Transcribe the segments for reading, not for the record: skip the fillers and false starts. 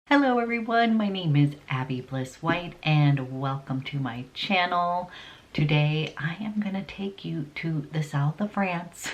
Hello everyone, my name is Abby Bliss White and welcome to my channel. Today I am going to take you to the south of France.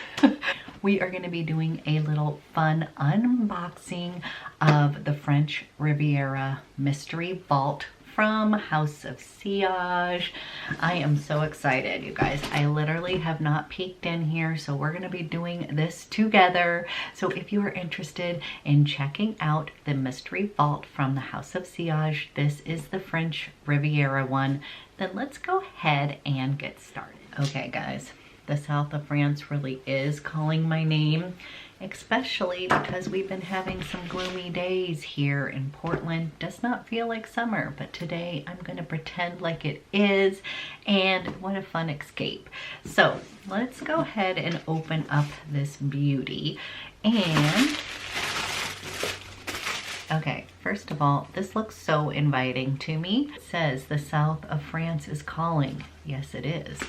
We are going to be doing a little fun unboxing of the French Riviera Mystery Vault from House of Sillage. I am so excited, you guys. I literally have not peeked in here, so we're going to be doing this together. So if you are interested in checking out the Mystery Vault from the House of Sillage, this is the French Riviera one, then let's go ahead and get started. Okay, guys, the south of France really is calling my name, especially because we've been having some gloomy days here in Portland. Does not feel like summer, but today I'm going to pretend like it is, and what a fun escape. So let's go ahead and open up this beauty. And okay, first of all, this looks so inviting to me. It says the south of France is calling. Yes, it is.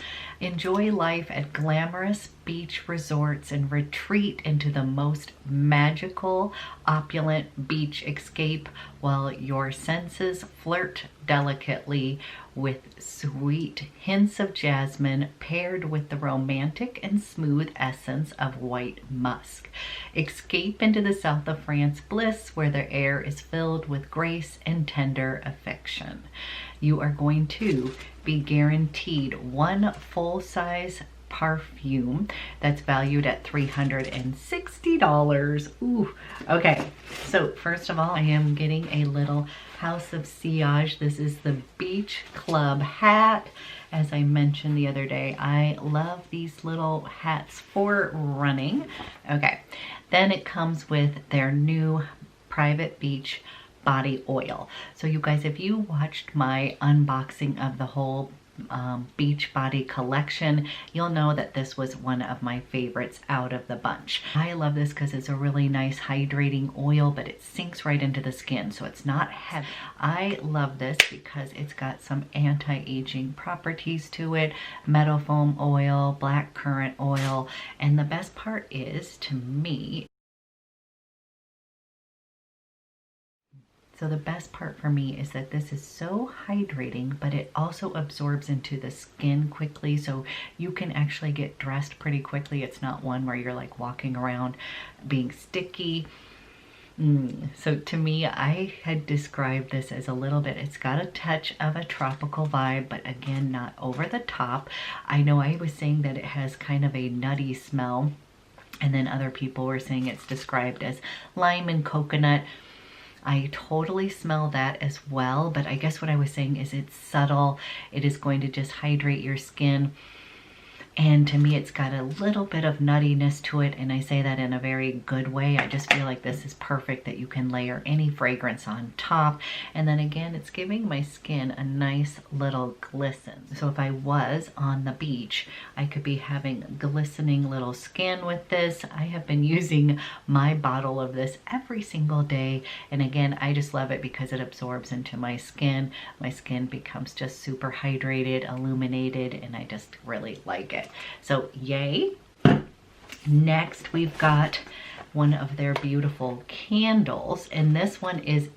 Enjoy life at glamorous beach resorts and retreat into the most magical, opulent beach escape while your senses flirt delicately with sweet hints of jasmine paired with the romantic and smooth essence of white musk. Escape into the south of France bliss where the air is filled with grace and tender affection. You are going to be guaranteed one full-size perfume that's valued at $360. Ooh, okay. So first of all, I am getting a little House of Sillage. This is the Beach Club hat. As I mentioned the other day, I love these little hats for running. Okay, then it comes with their new private beach body oil. So you guys, if you watched my unboxing of the whole beach body collection, you'll know that this was one of my favorites out of the bunch. I love this because it's a really nice hydrating oil, but it sinks right into the skin, so it's not heavy. I love this because it's got some anti-aging properties to it, meadow foam oil, black currant oil, and the best part is, to me, so the best part for me is that this is so hydrating, but it also absorbs into the skin quickly, so you can actually get dressed pretty quickly. It's not one where you're like walking around being sticky. So to me, I had described this as a little bit, it's got a touch of a tropical vibe, but again, not over the top. I know I was saying that it has kind of a nutty smell, and then other people were saying it's described as lime and coconut. I totally smell that as well, but I guess what I was saying is it's subtle. It is going to just hydrate your skin. And to me, it's got a little bit of nuttiness to it, and I say that in a very good way. I just feel like this is perfect, that you can layer any fragrance on top. And then again, it's giving my skin a nice little glisten. So if I was on the beach, I could be having glistening little skin with this. I have been using my bottle of this every single day. And again, I just love it because it absorbs into my skin. My skin becomes just super hydrated, illuminated, and I just really like it. So yay. Next we've got one of their beautiful candles, and this one is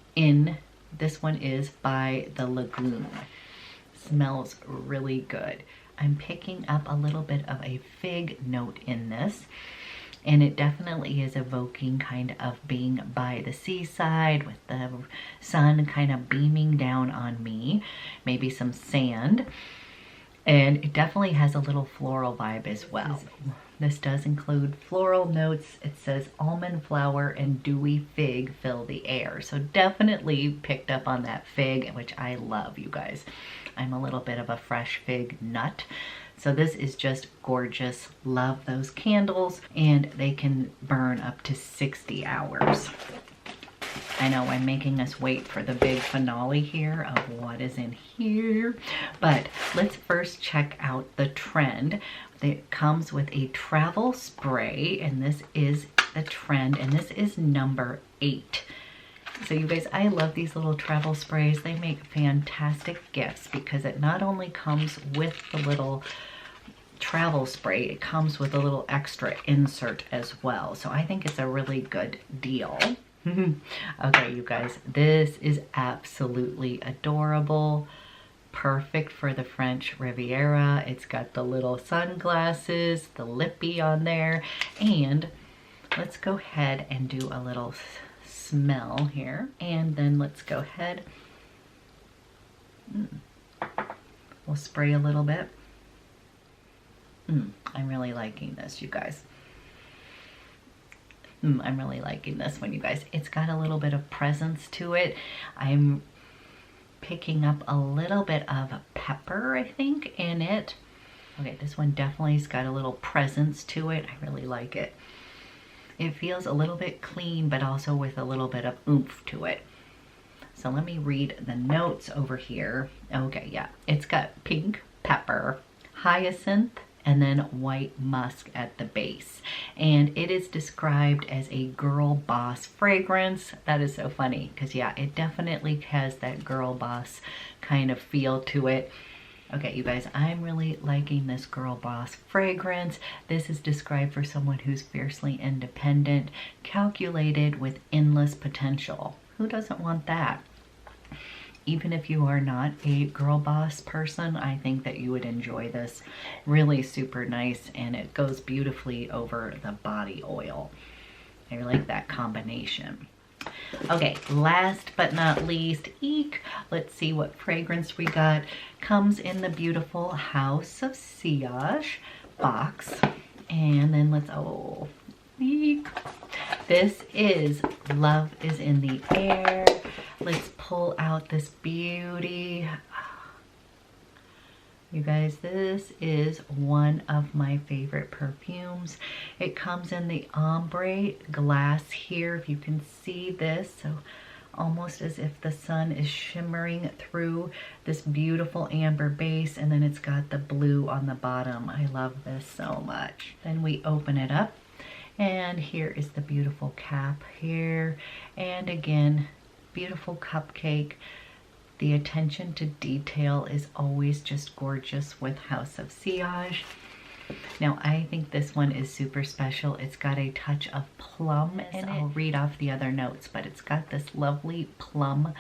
by the Lagoon. Smells really good. I'm picking up a little bit of a fig note in this, and it definitely is evoking kind of being by the seaside with the sun kind of beaming down on me, maybe some sand. And it definitely has a little floral vibe as well. This does include floral notes. It says almond flower and dewy fig fill the air. So definitely picked up on that fig, which I love, you guys. I'm a little bit of a fresh fig nut. So this is just gorgeous. Love those candles, and they can burn up to 60 hours. I know I'm making us wait for the big finale here of what is in here, but let's first check out the trend. It comes with a travel spray, and this is a trend, and this is number 8. So you guys, I love these little travel sprays. They make fantastic gifts because it not only comes with the little travel spray, it comes with a little extra insert as well. So I think it's a really good deal. Okay, you guys, this is absolutely adorable. Perfect for the French Riviera. It's got the little sunglasses, the lippy on there, and let's go ahead and do a little smell here, and then let's go ahead. We'll spray a little bit. I'm really liking this, you guys. I'm really liking this one, you guys. It's got a little bit of presence to it. I'm picking up a little bit of pepper, I think, in it. Okay, this one definitely's got a little presence to it. I really like it. It feels a little bit clean, but also with a little bit of oomph to it. So let me read the notes over here. Okay, yeah, it's got pink pepper, hyacinth, and then white musk at the base. And it is described as a girl boss fragrance. That is so funny because yeah, it definitely has that girl boss kind of feel to it. Okay, you guys, I'm really liking this girl boss fragrance. This is described for someone who's fiercely independent, calculated with endless potential. Who doesn't want that? Even if you are not a girl boss person, I think that you would enjoy this. Really super nice, and it goes beautifully over the body oil. I like that combination. Okay, last but not least, eek. Let's see what fragrance we got. Comes in the beautiful House of Sillage box. And then let's, oh, eek. This is Love is in the Air. Let's pull out this beauty. You guys, this is one of my favorite perfumes. It comes in the ombre glass here, if you can see this. So almost as if the sun is shimmering through this beautiful amber base, and then it's got the blue on the bottom. I love this so much. Then we open it up, and here is the beautiful cap here. And again, beautiful cupcake. The attention to detail is always just gorgeous with House of Sillage. Now, I think this one is super special. It's got a touch of plum in it. I'll read off the other notes, but it's got this lovely plum.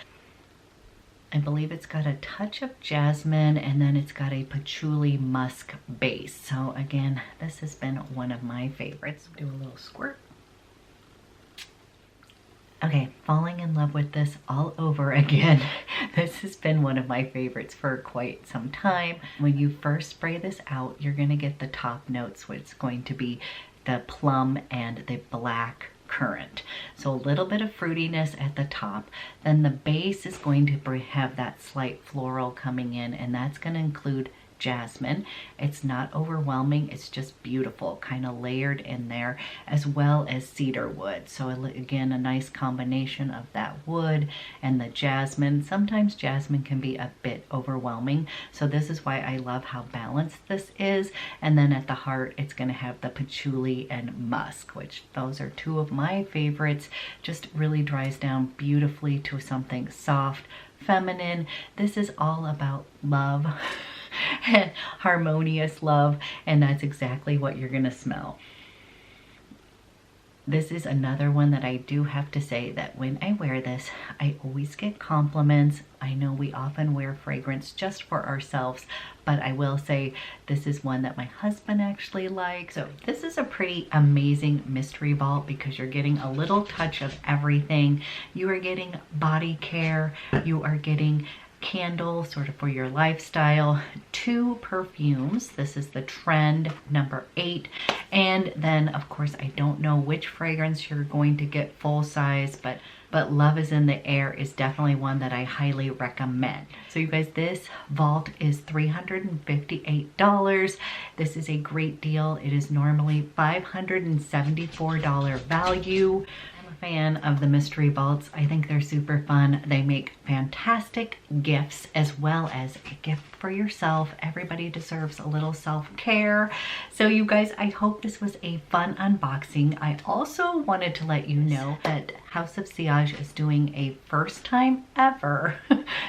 I believe it's got a touch of jasmine, and then it's got a patchouli musk base. So again, this has been one of my favorites. Do a little squirt. Okay, falling in love with this all over again. This has been one of my favorites for quite some time. When you first spray this out, you're gonna get the top notes, which is going to be the plum and the black currant. So a little bit of fruitiness at the top. Then the base is going to have that slight floral coming in, and that's gonna include jasmine. It's not overwhelming, it's just beautiful, kind of layered in there, as well as cedar wood. So again, a nice combination of that wood and the jasmine. Sometimes jasmine can be a bit overwhelming, so this is why I love how balanced this is. And then at the heart, it's going to have the patchouli and musk, which those are two of my favorites. Just really dries down beautifully to something soft, feminine. This is all about love. Harmonious love, and that's exactly what you're gonna smell. This is another one that I do have to say that when I wear this, I always get compliments. I know we often wear fragrance just for ourselves, but I will say this is one that my husband actually likes. So this is a pretty amazing mystery vault because you're getting a little touch of everything. You are getting body care, you are getting candle sort of for your lifestyle, 2 perfumes. This is the trend number 8, and then of course I don't know which fragrance you're going to get full size, but Love is in the Air is definitely one that I highly recommend. So you guys, this vault is $358. This is a great deal. It is normally $574 value. Fan of the mystery vaults. I think they're super fun. They make fantastic gifts as well as a gift for yourself. Everybody deserves a little self-care. So you guys, I hope this was a fun unboxing. I also wanted to let you know that House of Sillage is doing a first time ever,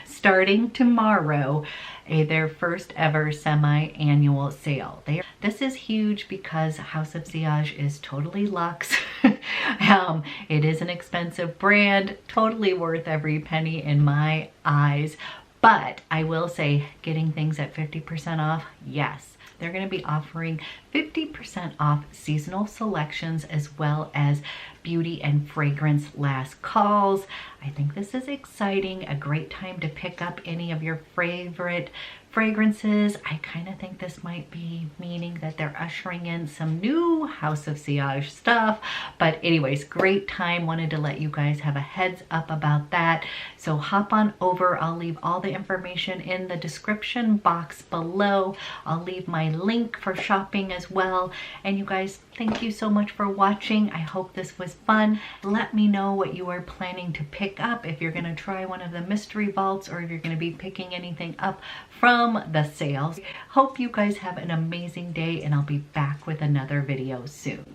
starting tomorrow, their first ever semi-annual sale. This is huge because House of Sillage is totally luxe. It is an expensive brand, totally worth every penny in my eyes. But I will say, getting things at 50% off, yes. They're going to be offering 50% off seasonal selections as well as beauty and fragrance last calls. I think this is exciting, a great time to pick up any of your favorite fragrances. I kind of think this might be meaning that they're ushering in some new House of Sillage stuff. But anyways, great time. Wanted to let you guys have a heads up about that. So hop on over. I'll leave all the information in the description box below. I'll leave my link for shopping as well. And you guys, thank you so much for watching. I hope this was fun. Let me know what you are planning to pick up, if you're going to try one of the mystery vaults or if you're going to be picking anything up from the sales. Hope you guys have an amazing day, and I'll be back with another video soon.